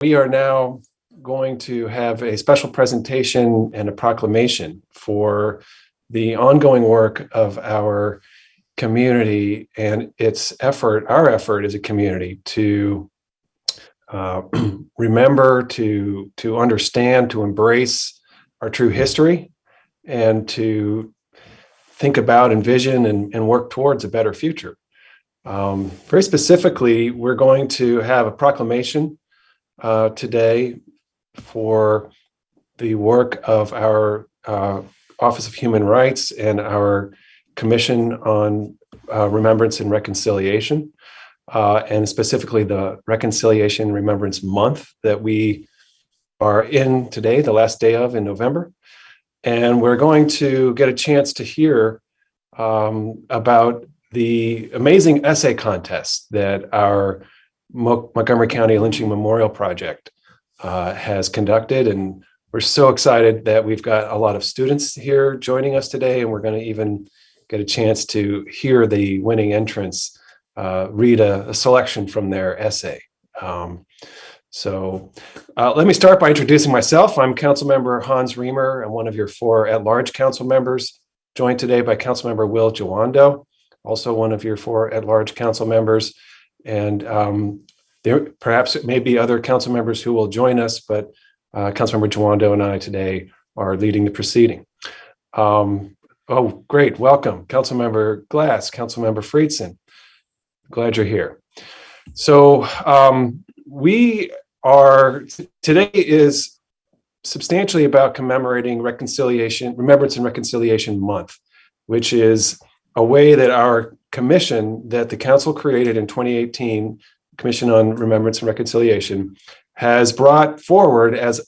We are now going to have a special presentation and a proclamation for the ongoing work of our community and our effort as a community to remember, to understand, to embrace our true history, and to think about, envision, and work towards a better future. Very specifically, we're going to have a proclamation today for the work of our Office of Human Rights and our Commission on Remembrance and Reconciliation, and specifically the Reconciliation and Remembrance Month that we are in today, the last day of in November. And we're going to get a chance to hear about the amazing essay contest that our Montgomery County Lynching Memorial Project has conducted. And we're so excited that we've got a lot of students here joining us today, and we're going to even get a chance to hear the winning entrants read a selection from their essay. So let me start by introducing myself. I'm Councilmember Hans Riemer. I'm one of your 4 at-large council members, joined today by Councilmember Will Jawando, also one of your 4 at-large council members. And there perhaps may be other council members who will join us, but Councilmember Jawando and I today are leading the proceeding. Oh, great. Welcome, Councilmember Glass, Councilmember Friedson. Glad you're here. So today is substantially about commemorating Remembrance and Reconciliation Month, which is a way that our commission that the council created in 2018, Commission on Remembrance and Reconciliation, has brought forward as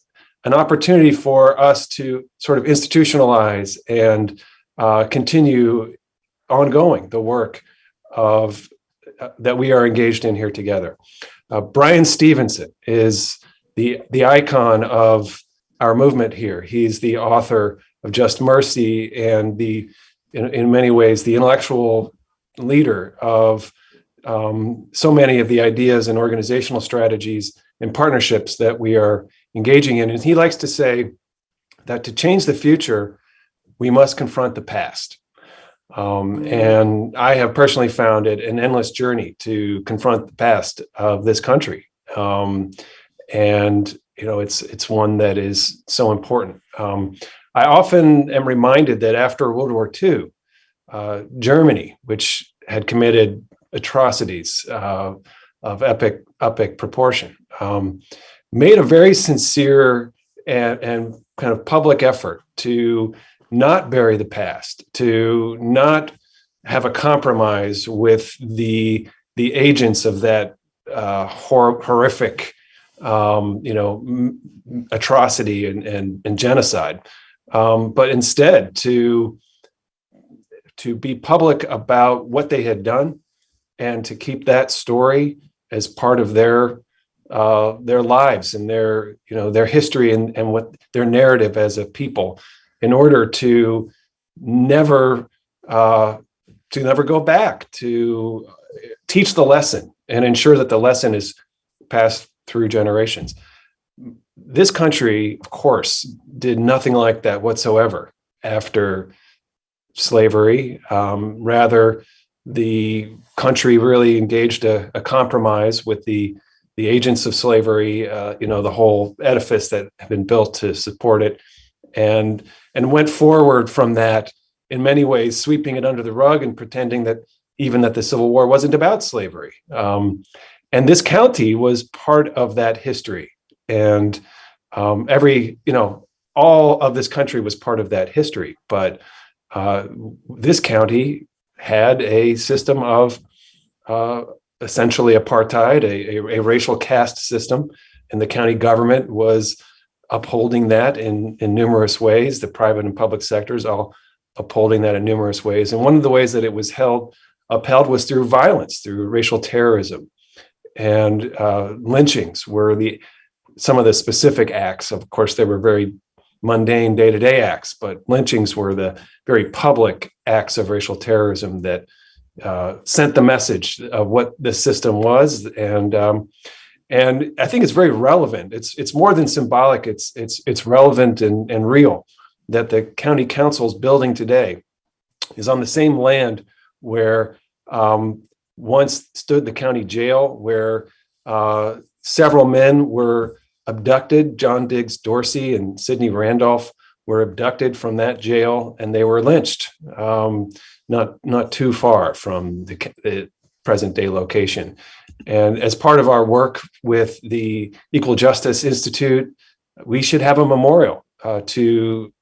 an opportunity for us to sort of institutionalize and continue ongoing the work of that we are engaged in here together. Brian Stevenson is the icon of our movement here. He's the author of Just Mercy and in many ways, the intellectual leader of so many of the ideas and organizational strategies and partnerships that we are engaging in. And he likes to say that to change the future, we must confront the past. And I have personally found it an endless journey to confront the past of this country. And it's one that is so important. I often am reminded that after World War II, Germany, which had committed atrocities of epic proportion, made a very sincere and kind of public effort to not bury the past, to not have a compromise with the agents of that horrific atrocity and genocide, but instead to be public about what they had done and to keep that story as part of their lives and their history and what their narrative as a people, in order to never go back, to teach the lesson and ensure that the lesson is passed through generations. This country, of course, did nothing like that whatsoever after slavery. Rather, the country really engaged a compromise with the agents of slavery, the whole edifice that had been built to support it, and went forward from that in many ways, sweeping it under the rug and pretending that the Civil War wasn't about slavery. And this county was part of that history. And all of this country was part of that history. But this county had a system of essentially apartheid, a racial caste system, and the county government was upholding that in numerous ways. The private and public sectors all upholding that in numerous ways. And one of the ways that it was upheld was through violence, through racial terrorism. And lynchings were some of the specific acts. Of course, there were very mundane day-to-day acts, but lynchings were the very public acts of racial terrorism that sent the message of what the system was. And And I think it's very relevant. It's more than symbolic. It's relevant and real that the county council's building today is on the same land where once stood the county jail, where several men were abducted. John Diggs Dorsey and Sidney Randolph were abducted from that jail, and they were lynched not too far from the present day location. And as part of our work with the Equal Justice Institute, we should have a memorial to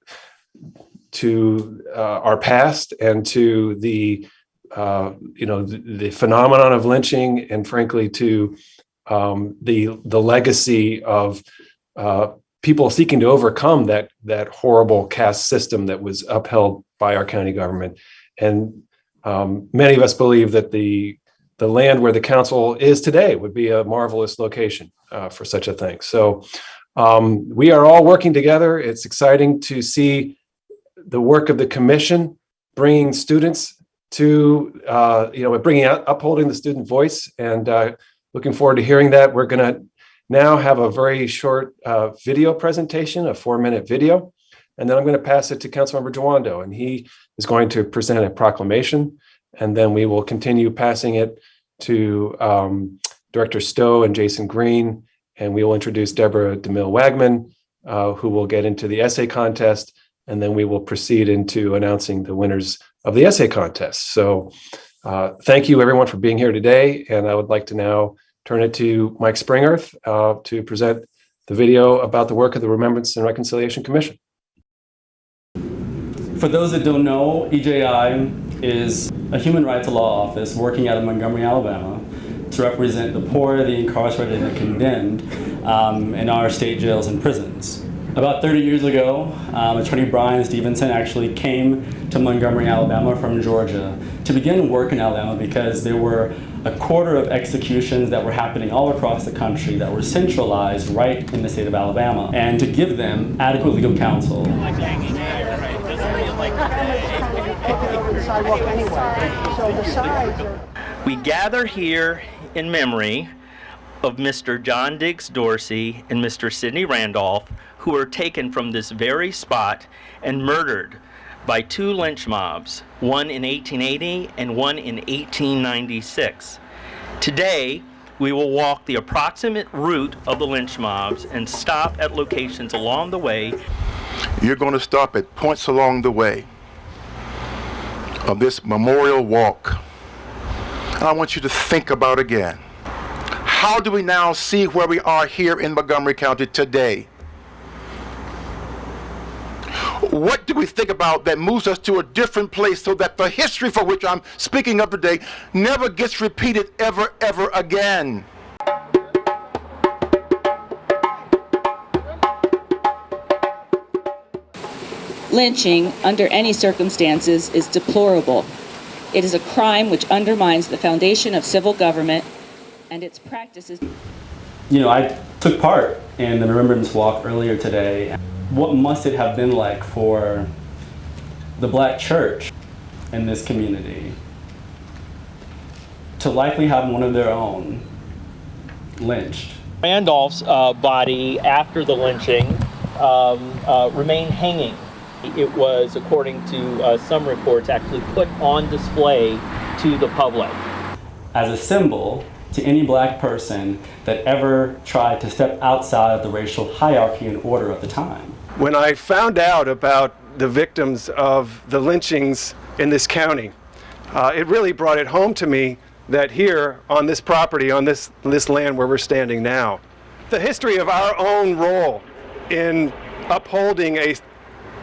our past and to the phenomenon of lynching, and frankly to the legacy of people seeking to overcome that horrible caste system that was upheld by our county government. And many of us believe that the land where the council is today would be a marvelous location for such a thing. So we are all working together. It's exciting to see the work of the commission bringing students to, upholding the student voice, and looking forward to hearing that. We're going to now have a very short video presentation, a 4-minute video, and then I'm going to pass it to Councilmember Jawando, and he is going to present a proclamation, and then we will continue passing it to Director Stowe and Jason Green, and we will introduce Deborah DeMille-Wagman, who will get into the essay contest, and then we will proceed into announcing the winners of the essay contest. So thank you everyone for being here today, and I would like to now turn it to Mike Springerth to present the video about the work of the Remembrance and Reconciliation Commission. For those that don't know, EJI is a human rights law office working out of Montgomery, Alabama, to represent the poor, the incarcerated, and the condemned in our state jails and prisons. About 30 years ago, Attorney Brian Stevenson actually came to Montgomery, Alabama from Georgia to begin work in Alabama because there were a quarter of executions that were happening all across the country that were centralized right in the state of Alabama, and to give them adequate legal counsel. We gather here in memory of Mr. John Diggs Dorsey and Mr. Sidney Randolph, who were taken from this very spot and murdered by 2 lynch mobs, one in 1880 and one in 1896. Today, we will walk the approximate route of the lynch mobs and stop at locations along the way. You're going to stop at points along the way of this memorial walk. I want you to think about again. How do we now see where we are here in Montgomery County today? What do we think about that moves us to a different place so that the history for which I'm speaking of today never gets repeated ever again? Lynching, under any circumstances, is deplorable. It is a crime which undermines the foundation of civil government and its practices. I took part in the Remembrance Walk earlier today. What must it have been like for the Black church in this community to likely have one of their own lynched? Randolph's body, after the lynching, remained hanging. It was, according to some reports, actually put on display to the public. As a symbol to any Black person that ever tried to step outside of the racial hierarchy and order of the time. When I found out about the victims of the lynchings in this county, it really brought it home to me that here on this property, on this land where we're standing now, the history of our own role in upholding a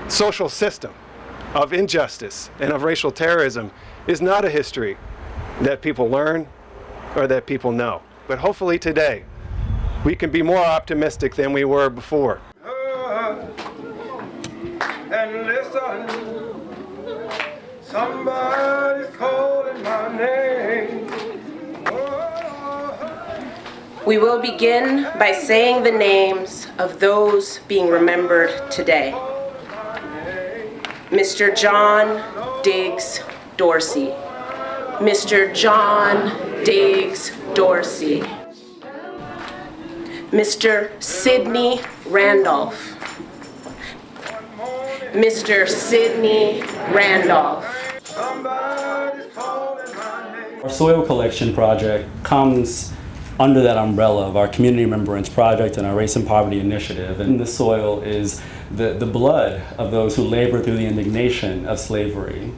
social system of injustice and of racial terrorism is not a history that people learn or that people know. But hopefully today, we can be more optimistic than we were before. And listen, somebody's calling my name. We will begin by saying the names of those being remembered today. Mr. John Diggs Dorsey. Mr. John Diggs Dorsey. Mr. Sidney Randolph. Mr. Sidney Randolph. Somebody's calling my name. Our soil collection project comes under that umbrella of our Community Remembrance project and our Race and Poverty initiative. And the soil is the blood of those who labor through the indignation of slavery.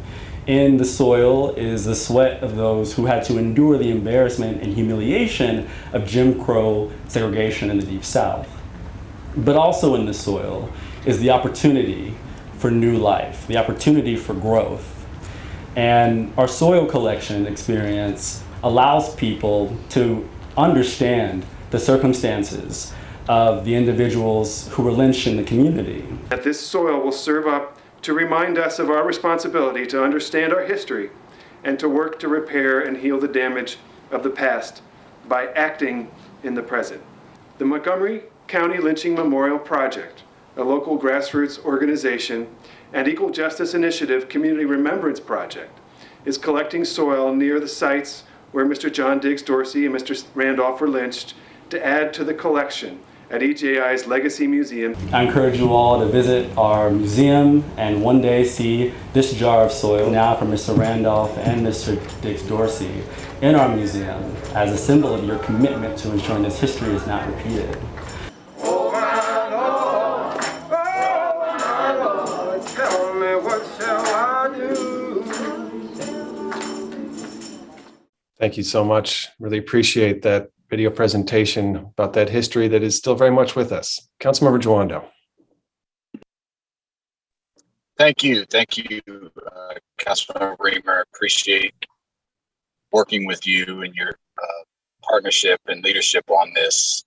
In the soil is the sweat of those who had to endure the embarrassment and humiliation of Jim Crow segregation in the Deep South. But also in the soil is the opportunity for new life, the opportunity for growth. And our soil collection experience allows people to understand the circumstances of the individuals who were lynched in the community. That this soil will serve up to remind us of our responsibility to understand our history and to work to repair and heal the damage of the past by acting in the present. The Montgomery County Lynching Memorial Project, a local grassroots organization, and Equal Justice Initiative Community Remembrance Project, is collecting soil near the sites where Mr. John Diggs Dorsey and Mr. Randolph were lynched to add to the collection at EJI's Legacy Museum. I encourage you all to visit our museum and one day see this jar of soil now from Mr. Randolph and Mr. Diggs Dorsey in our museum as a symbol of your commitment to ensuring this history is not repeated. Oh my Lord, tell me what shall I do? Thank you so much. Really appreciate that video presentation about that history that is still very much with us. Councilmember Jawando. Thank you, Councilmember Riemer. Appreciate working with you and your partnership and leadership on this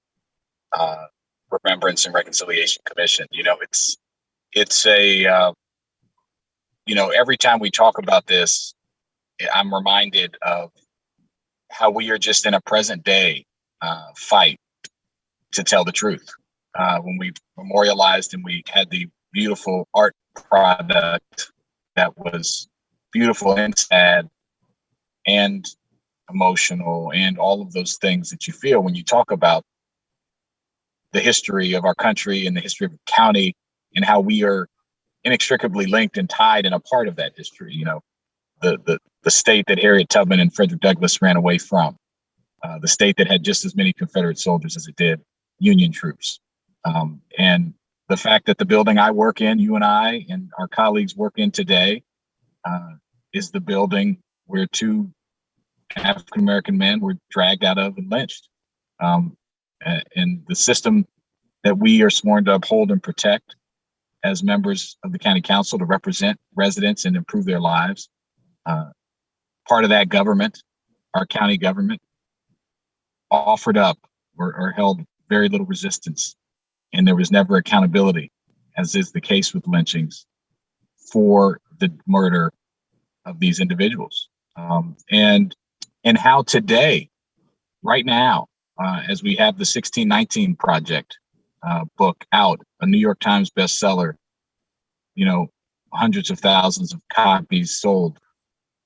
Remembrance and Reconciliation Commission. You know, it's a every time we talk about this, I'm reminded of how we are just in a present day fight to tell the truth. When we memorialized and we had the beautiful art product that was beautiful and sad and emotional and all of those things that you feel when you talk about the history of our country and the history of the county and how we are inextricably linked and tied and a part of that history. You know, the state that Harriet Tubman and Frederick Douglass ran away from, the state that had just as many Confederate soldiers as it did Union troops. And the fact that the building I work in, you and I and our colleagues work in today, is the building where two African-American men were dragged out of and lynched. And the system that we are sworn to uphold and protect as members of the county council to represent residents and improve their lives. Part of that government, our county government, offered up or held very little resistance, and there was never accountability, as is the case with lynchings, for the murder of these individuals. And how today, right now, as we have the 1619 Project book out, a New York Times bestseller, you know, hundreds of thousands of copies sold.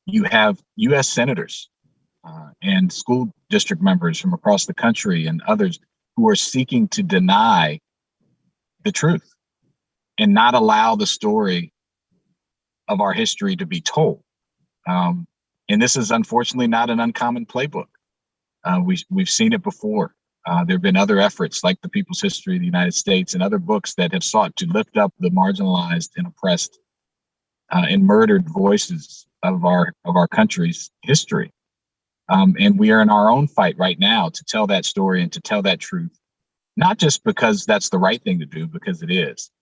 You have U.S. senators and school district members from across the country and others who are seeking to deny the truth and not allow the story of our history to be told. And this is unfortunately not an uncommon playbook. We've seen it before. There have been other efforts like the People's History of the United States and other books that have sought to lift up the marginalized and oppressed and murdered voices of our country's history. And we are in our own fight right now to tell that story and to tell that truth, not just because that's the right thing to do, because it is,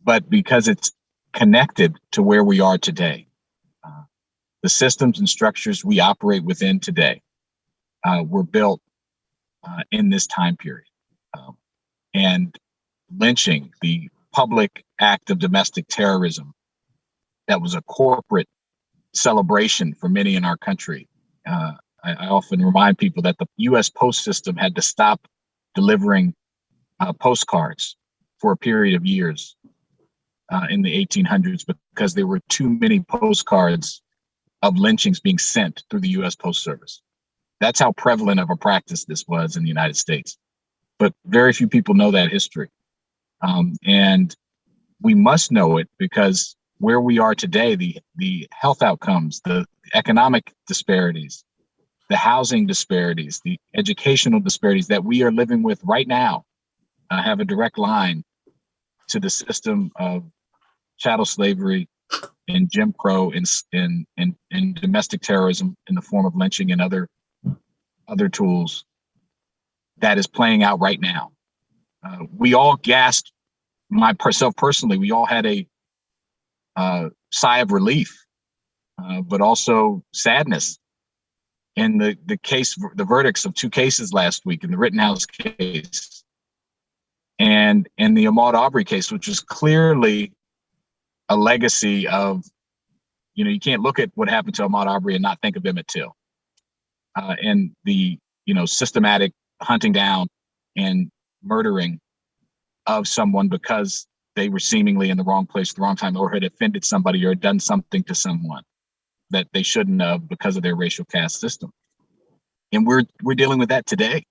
but because it's connected to where we are today. The systems and structures we operate within today were built in this time period. And lynching, the public act of domestic terrorism, that was a corporate celebration for many in our country. I often remind people that the U.S. post system had to stop delivering postcards for a period of years in the 1800s because there were too many postcards of lynchings being sent through the U.S. Post Service. That's how prevalent of a practice this was in the United States. but very few people know that history. And we must know it because where we are today, the health outcomes, the economic disparities, the housing disparities, the educational disparities that we are living with right now have a direct line to the system of chattel slavery and Jim Crow and domestic terrorism in the form of lynching and other tools that is playing out right now. We all gasped, myself personally, we all had a sigh of relief, but also sadness. And the verdicts of 2 cases last week in the Rittenhouse case and the Ahmaud Arbery case, which is clearly a legacy of, you can't look at what happened to Ahmaud Arbery and not think of Emmett Till, and the, systematic hunting down and murdering of someone because they were seemingly in the wrong place at the wrong time, or had offended somebody or done something to someone that they shouldn't have because of their racial caste system. And we're dealing with that today.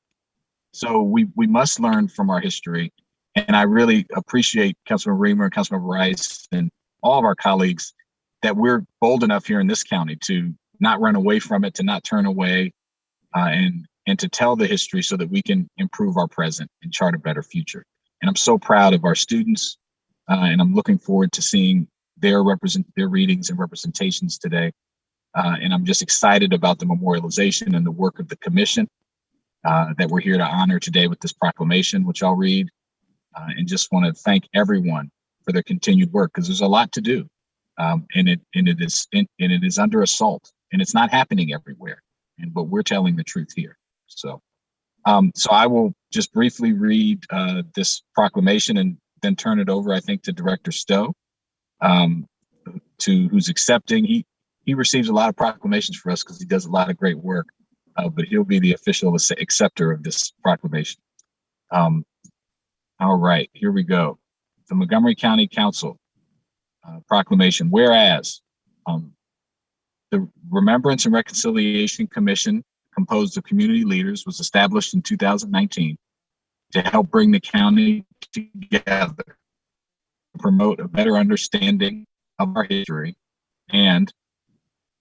So we must learn from our history. And I really appreciate Councilmember Riemer and Councilmember Rice and all of our colleagues that we're bold enough here in this county to not run away from it, to not turn away, and to tell the history so that we can improve our present and chart a better future. And I'm so proud of our students, and I'm looking forward to seeing their readings and representations today. And I'm just excited about the memorialization and the work of the commission that we're here to honor today with this proclamation, which I'll read, and just want to thank everyone for their continued work, because there's a lot to do, and it is under assault, and it's not happening everywhere. But we're telling the truth here. So I will just briefly read this proclamation and then turn it over, I think, to Director Stowe, who's accepting. He receives a lot of proclamations for us because he does a lot of great work, but he'll be the official acceptor of this proclamation. All right, here we go. The Montgomery County Council proclamation. Whereas the Remembrance and Reconciliation Commission, composed of community leaders, was established in 2019 to help bring the county together, to promote a better understanding of our history. And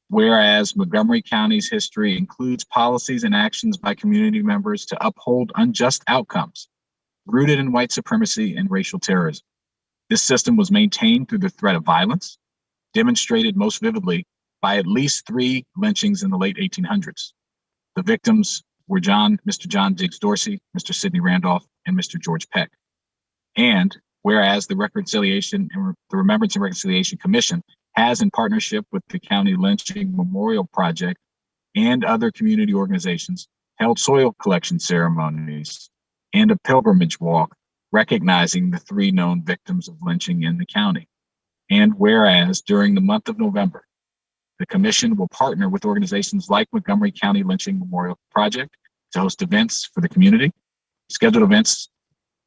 whereas Montgomery County's history includes policies and actions by community members to uphold unjust outcomes rooted in white supremacy and racial terrorism. This system was maintained through the threat of violence, demonstrated most vividly by at least 3 lynchings in the late 1800s. The victims were Mr. John Diggs Dorsey, Mr. Sidney Randolph, and Mr. George Peck. And whereas the Remembrance and Reconciliation Commission has, in partnership with the County Lynching Memorial Project and other community organizations, held soil collection ceremonies and a pilgrimage walk recognizing the 3 known victims of lynching in the county. And whereas during the month of November, the commission will partner with organizations like Montgomery County Lynching Memorial Project to host events for the community. Scheduled events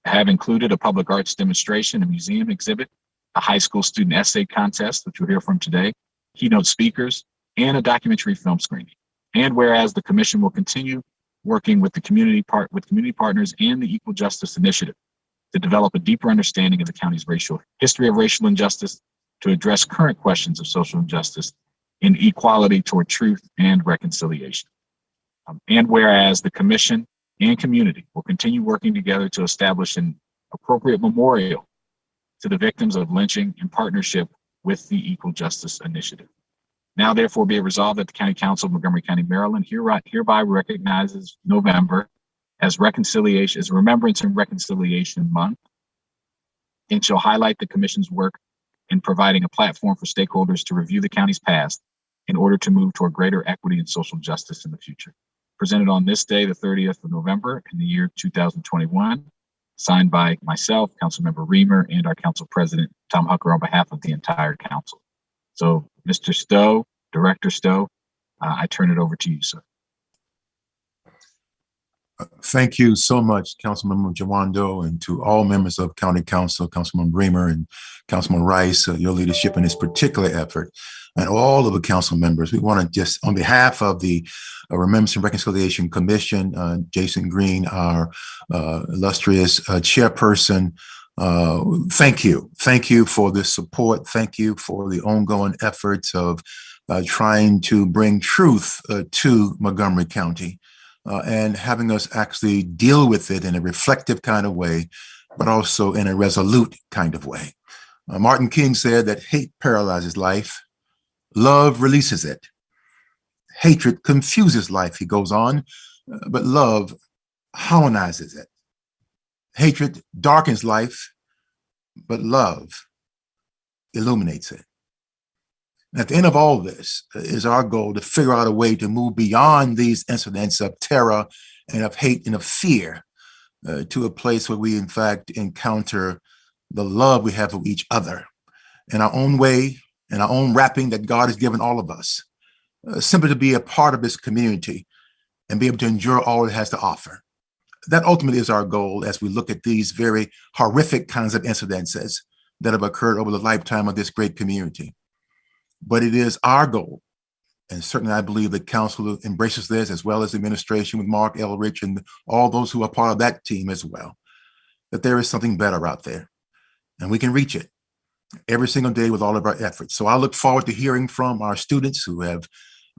have included a public arts demonstration, a museum exhibit, a high school student essay contest, which we'll hear from today, keynote speakers, and a documentary film screening. And whereas the commission will continue working with community partners and the Equal Justice Initiative to develop a deeper understanding of the county's history of racial injustice, to address current questions of social injustice and equality toward truth and reconciliation. And whereas the commission and community will continue working together to establish an appropriate memorial to the victims of lynching in partnership with the Equal Justice Initiative. Now, therefore, be it resolved that the County Council of Montgomery County, Maryland hereby recognizes November as Remembrance and Reconciliation Month, and shall highlight the Commission's work in providing a platform for stakeholders to review the county's past in order to move toward greater equity and social justice in the future. Presented on this day, the 30th of November in the year 2021, signed by myself, Councilmember Riemer, and our Council President, Tom Hucker, on behalf of the entire Council. So, Mr. Stowe, Director Stowe, I turn it over to you, sir. Thank you so much, Councilmember Jawando, and to all members of County Council, Councilmember Riemer and Councilman Rice, your leadership in this particular effort, and all of the council members. We want to just, on behalf of the Remembrance and Reconciliation Commission, Jason Green, our illustrious chairperson, thank you. Thank you for this support. Thank you for the ongoing efforts of trying to bring truth to Montgomery County. And having us actually deal with it in a reflective kind of way, but also in a resolute kind of way. Martin King said that hate paralyzes life, love releases it. Hatred confuses life, he goes on, but love harmonizes it. Hatred darkens life, but love illuminates it. At the end of all this is our goal to figure out a way to move beyond these incidents of terror and of hate and of fear to a place where we, in fact, encounter the love we have for each other in our own way, in our own wrapping that God has given all of us, simply to be a part of this community and be able to enjoy all it has to offer. That ultimately is our goal as we look at these very horrific kinds of incidences that have occurred over the lifetime of this great community. But it is our goal, and certainly I believe the council embraces this, as well as the administration with Mark Elrich and all those who are part of that team as well, that there is something better out there, and we can reach it every single day with all of our efforts. So I look forward to hearing from our students who have,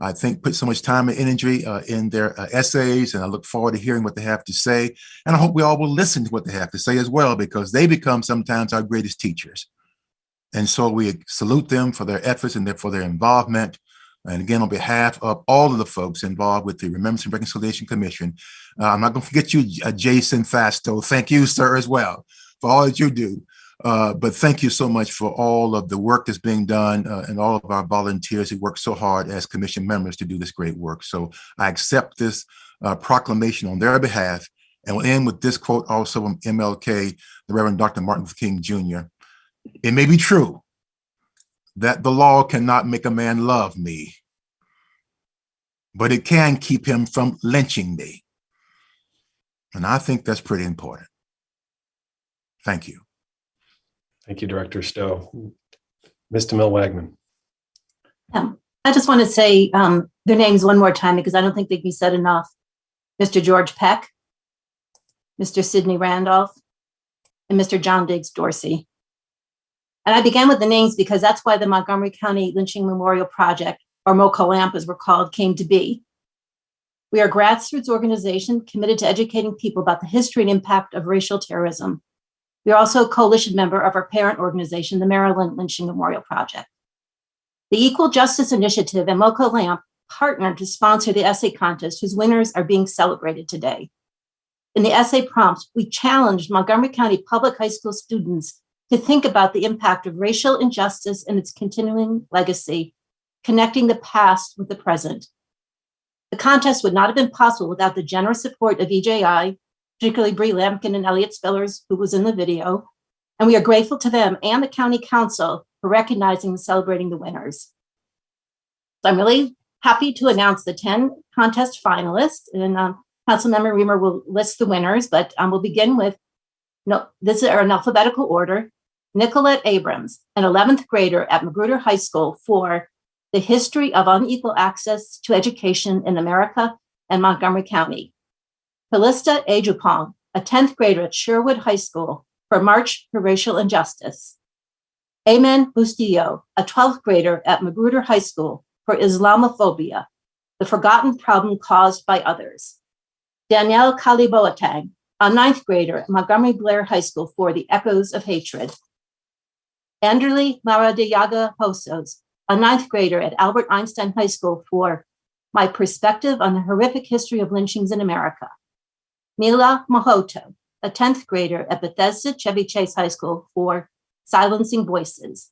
I think, put so much time and energy in their essays, and I look forward to hearing what they have to say. And I hope we all will listen to what they have to say as well, because they become sometimes our greatest teachers. And so we salute them for their efforts and for their involvement. And again, on behalf of all of the folks involved with the Remembrance and Reconciliation Commission, I'm not going to forget you, Jason Fasto. Thank you, sir, as well, for all that you do. But thank you so much for all of the work that's being done and all of our volunteers who work so hard as commission members to do this great work. So I accept this proclamation on their behalf, and we'll end with this quote also from MLK, the Reverend Dr. Martin Luther King Jr. It may be true that the law cannot make a man love me, but it can keep him from lynching me. And I think that's pretty important. Thank you. Thank you, Director Stowe. Ms. DeMille Wagman. I just want to say their names one more time because I don't think they can be said enough. Mr. George Peck, Mr. Sidney Randolph, and Mr. John Diggs Dorsey. And I began with the names because that's why the Montgomery County Lynching Memorial Project, or MOCOLAMP as we're called, came to be. We are a grassroots organization committed to educating people about the history and impact of racial terrorism. We are also a coalition member of our parent organization, the Maryland Lynching Memorial Project. The Equal Justice Initiative and MOCOLAMP partnered to sponsor the essay contest whose winners are being celebrated today. In the essay prompt, we challenged Montgomery County public high school students to think about the impact of racial injustice and its continuing legacy, connecting the past with the present. The contest would not have been possible without the generous support of EJI, particularly Bree Lampkin and Elliot Spillers, who was in the video, and we are grateful to them and the County Council for recognizing and celebrating the winners. So I'm really happy to announce the 10 contest finalists, and Councilmember Riemer will list the winners, but we'll begin with, this is in alphabetical order, Nicolette Abrams, an 11th grader at Magruder High School for The History of Unequal Access to Education in America and Montgomery County. Calista Ejupong, a 10th grader at Sherwood High School for March for Racial Injustice. Amen Bustillo, a 12th grader at Magruder High School for Islamophobia, the forgotten problem caused by others. Danielle Kaliboatang, a 9th grader at Montgomery Blair High School for The Echoes of Hatred. Anderly Maradiaga Hosos, a 9th grader at Albert Einstein High School for My Perspective on the Horrific History of Lynchings in America. Mila Mahoto, a 10th grader at Bethesda Chevy Chase High School for Silencing Voices.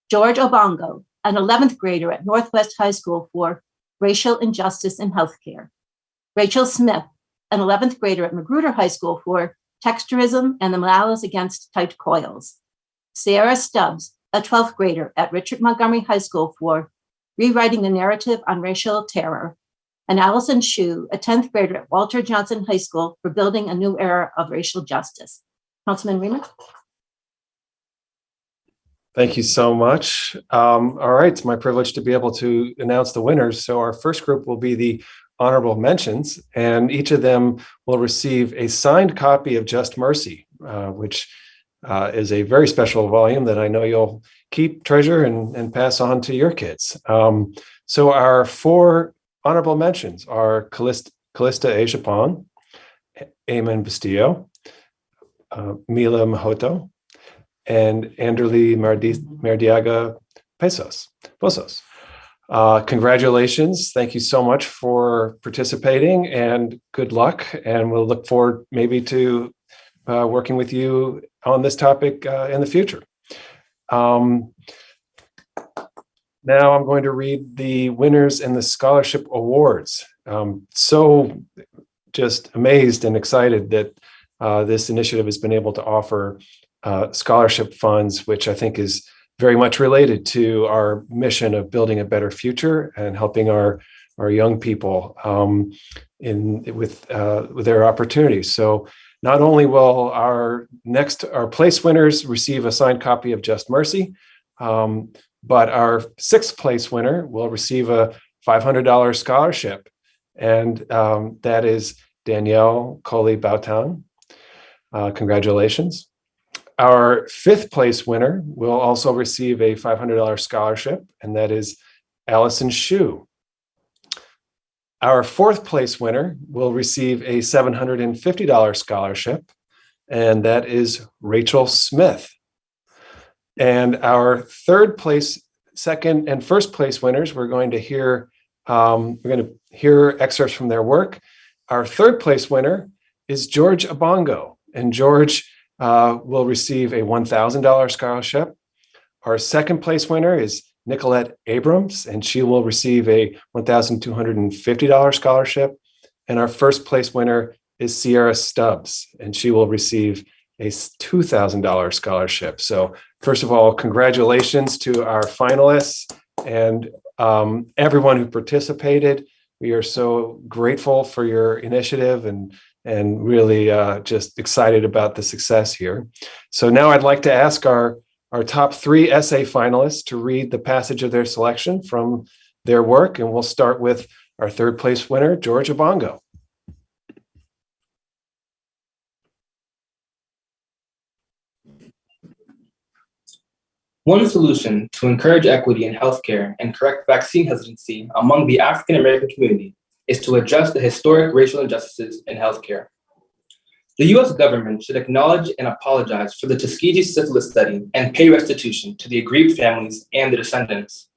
George Obongo, an 11th grader at Northwest High School for Racial Injustice in Healthcare. Rachel Smith, an 11th grader at Magruder High School for Texturism and the Malice Against Tight Coils. Sierra Stubbs, a 12th grader at Richard Montgomery High School for Rewriting the Narrative on Racial Terror. and Allison Shue, a 10th grader at Walter Johnson High School, for building a new era of racial justice. Councilman Riemer? Thank you so much. All right, it's my privilege to be able to announce the winners. So our first group will be the honorable mentions, and each of them will receive a signed copy of Just Mercy, which is a very special volume that I know you'll keep, treasure, and pass on to your kids. So our four honorable mentions are Callista Ejapon, Eamon Bustillo, Mila Mahoto, and Anderly Merdiaga Posos. Congratulations. Thank you so much for participating, and good luck. And we'll look forward maybe to working with you on this topic in the future. Now I'm going to read the winners and the scholarship awards. So just amazed and excited that this initiative has been able to offer scholarship funds, which I think is very much related to our mission of building a better future and helping our young people with their opportunities. So not only will our place winners receive a signed copy of Just Mercy, but our sixth place winner will receive a $500 scholarship, and that is Danielle Coley-Bautan. Congratulations. Our fifth place winner will also receive a $500 scholarship, and that is Allison Shue. Our fourth place winner will receive a $750 scholarship, and that is Rachel Smith. And our third place, second, and first place winners, we're going to hear excerpts from their work. Our third place winner is George Abongo, and George will receive a $1,000 scholarship. Our second place winner is Nicolette Abrams, and she will receive a $1,250 scholarship. And our first place winner is Sierra Stubbs, and she will receive a $2,000 scholarship. So first of all, congratulations to our finalists and everyone who participated. We are so grateful for your initiative and really just excited about the success here. So now I'd like to ask our top three essay finalists to read the passage of their selection from their work, and we'll start with our third place winner, George Abongo. One solution to encourage equity in healthcare and correct vaccine hesitancy among the African American community is to address the historic racial injustices in healthcare. The US government should acknowledge and apologize for the Tuskegee syphilis study and pay restitution to the aggrieved families and the descendants.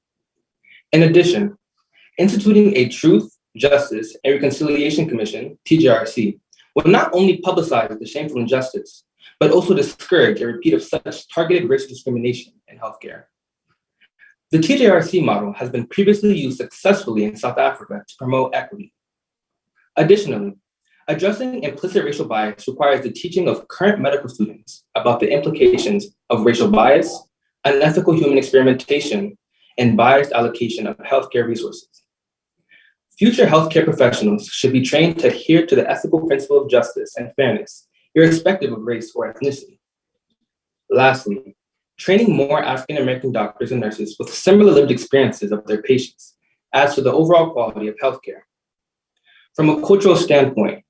In addition, instituting a Truth, Justice, and Reconciliation Commission, TJRC, will not only publicize the shameful injustice, but also discourage a repeat of such targeted racial discrimination in healthcare. The TJRC model has been previously used successfully in South Africa to promote equity. Additionally, addressing implicit racial bias requires the teaching of current medical students about the implications of racial bias, unethical human experimentation, and biased allocation of healthcare resources. Future healthcare professionals should be trained to adhere to the ethical principle of justice and fairness, irrespective of race or ethnicity. Lastly, training more African American doctors and nurses with similar lived experiences of their patients adds to the overall quality of healthcare. From a cultural standpoint,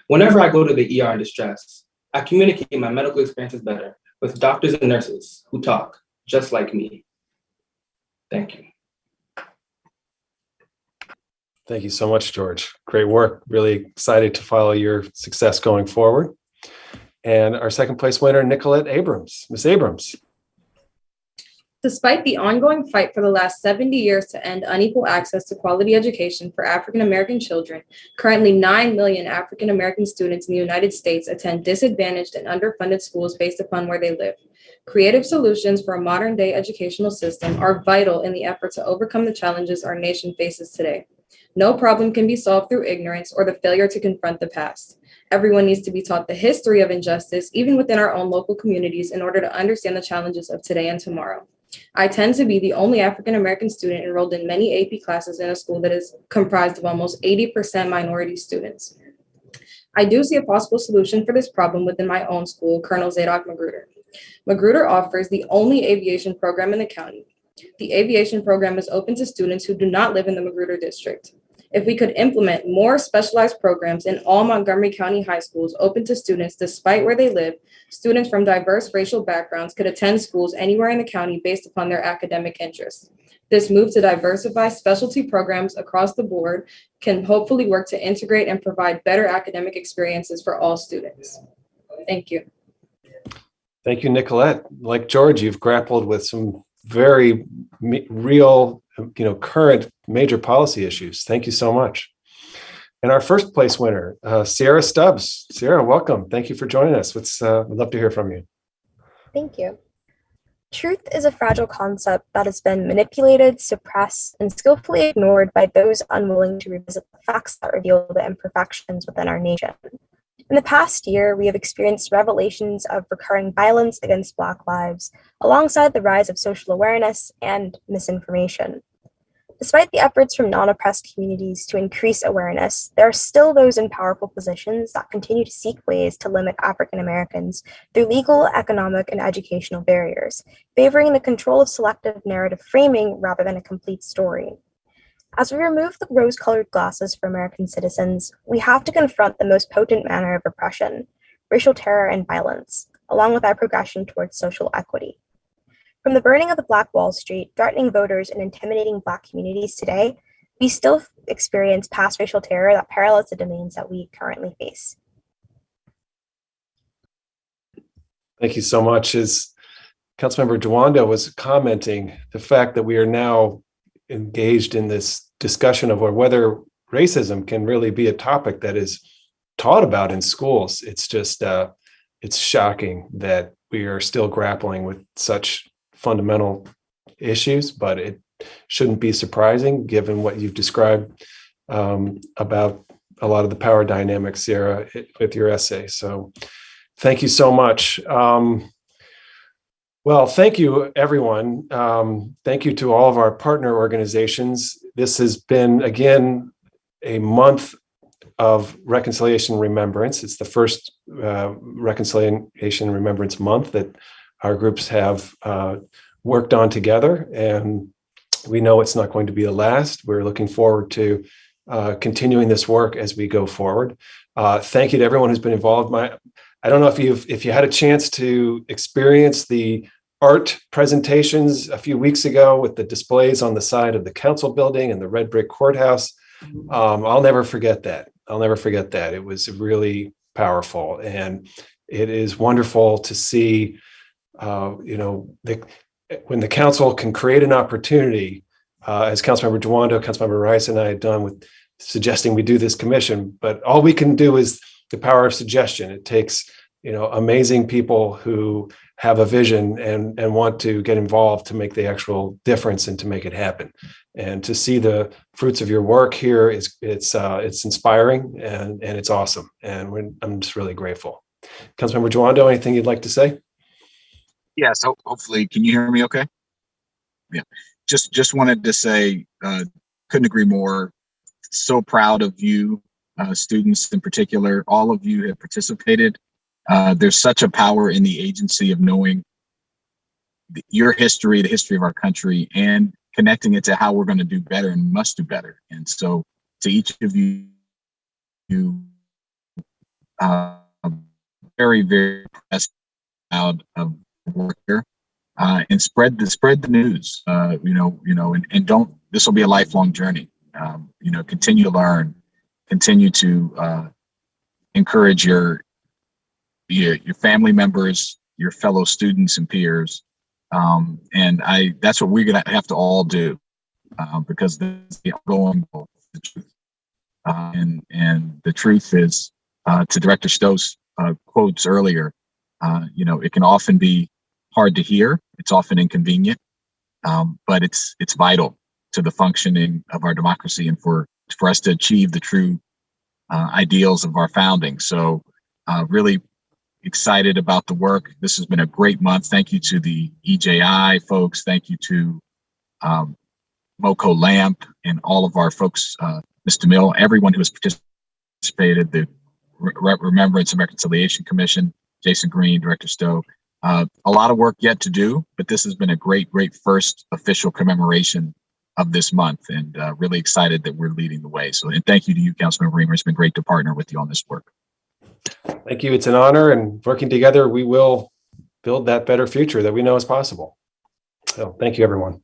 whenever I go to the ER in distress, I communicate my medical experiences better with doctors and nurses who talk just like me. Thank you. Thank you so much, George. Great work. Really excited to follow your success going forward. And our second place winner, Nicolette Abrams. Ms. Abrams. Despite the ongoing fight for the last 70 years to end unequal access to quality education for African American children, currently 9 million African American students in the United States attend disadvantaged and underfunded schools based upon where they live. Creative solutions for a modern day educational system are vital in the effort to overcome the challenges our nation faces today. No problem can be solved through ignorance or the failure to confront the past. Everyone needs to be taught the history of injustice, even within our own local communities, in order to understand the challenges of today and tomorrow. I tend to be the only African American student enrolled in many AP classes in a school that is comprised of almost 80% minority students. I do see a possible solution for this problem within my own school, Colonel Zadok Magruder. Magruder offers the only aviation program in the county. The aviation program is open to students who do not live in the Magruder district. If we could implement more specialized programs in all Montgomery County high schools open to students despite where they live, students from diverse racial backgrounds could attend schools anywhere in the county based upon their academic interests. This move to diversify specialty programs across the board can hopefully work to integrate and provide better academic experiences for all students. Thank you. Thank you, Nicolette. Like George, you've grappled with some very real, current major policy issues. Thank you so much. And our first place winner, Sierra Stubbs. Sierra, welcome. Thank you for joining us. We'd love to hear from you. Thank you. Truth is a fragile concept that has been manipulated, suppressed, and skillfully ignored by those unwilling to revisit the facts that reveal the imperfections within our nation. In the past year, we have experienced revelations of recurring violence against Black lives, alongside the rise of social awareness and misinformation. Despite the efforts from non-oppressed communities to increase awareness, there are still those in powerful positions that continue to seek ways to limit African Americans through legal, economic, and educational barriers, favoring the control of selective narrative framing rather than a complete story. As we remove the rose-colored glasses for American citizens, we have to confront the most potent manner of oppression, racial terror and violence, along with our progression towards social equity. From the burning of the Black Wall Street, threatening voters, and intimidating Black communities today, we still experience past racial terror that parallels the domains that we currently face. Thank you so much. As Councilmember Jawando was commenting, the fact that we are now engaged in this discussion of whether racism can really be a topic that is taught about in schools, it's just, it's shocking that we are still grappling with such fundamental issues, but it shouldn't be surprising given what you've described about a lot of the power dynamics, Sarah, with your essay. So thank you so much. Well, thank you, everyone. Thank you to all of our partner organizations. This has been, again, a month of Reconciliation Remembrance. It's the first Reconciliation Remembrance month that our groups have worked on together, and we know it's not going to be the last. We're looking forward to continuing this work as we go forward. Thank you to everyone who's been involved. I don't know if you had a chance to experience the art presentations a few weeks ago with the displays on the side of the council building and the red brick courthouse. I'll never forget that. It was really powerful, and it is wonderful to see when the council can create an opportunity, as Councilmember Jawando, Councilmember Rice, and I had done with suggesting we do this commission, but all we can do is the power of suggestion. It takes, amazing people who have a vision and want to get involved to make the actual difference and to make it happen. And to see the fruits of your work here it's inspiring and it's awesome. And I'm just really grateful. Councilmember Jawando, anything you'd like to say? Yes, hopefully, can you hear me okay? Yeah, just wanted to say, couldn't agree more. So proud of you, students in particular. All of you have participated. There's such a power in the agency of knowing your history, the history of our country, and connecting it to how we're going to do better and must do better. And so to each of you, very, very proud of work here, and spread the news, and don't, this will be a lifelong journey. Continue to learn, continue to encourage your family members, your fellow students and peers. And that's what we're going to have to all do, because that's the ongoing goal, the truth. And the truth is, to Director Stowe's quotes earlier, it can often be hard to hear. It's often inconvenient, but it's vital to the functioning of our democracy and for us to achieve the true ideals of our founding. So really excited about the work. This has been a great month. Thank you to the EJI folks. Thank you to MoCo Lamp and all of our folks, Ms. DeMille, everyone who has participated, the Remembrance and Reconciliation Commission, Jason Green, Director Stowe. A lot of work yet to do, but this has been a great first official commemoration of this month, and really excited that we're leading the way. So, and thank you to you, Councilmember Riemer. It's been great to partner with you on this work. Thank you. It's an honor, and working together, we will build that better future that we know is possible. So thank you, everyone.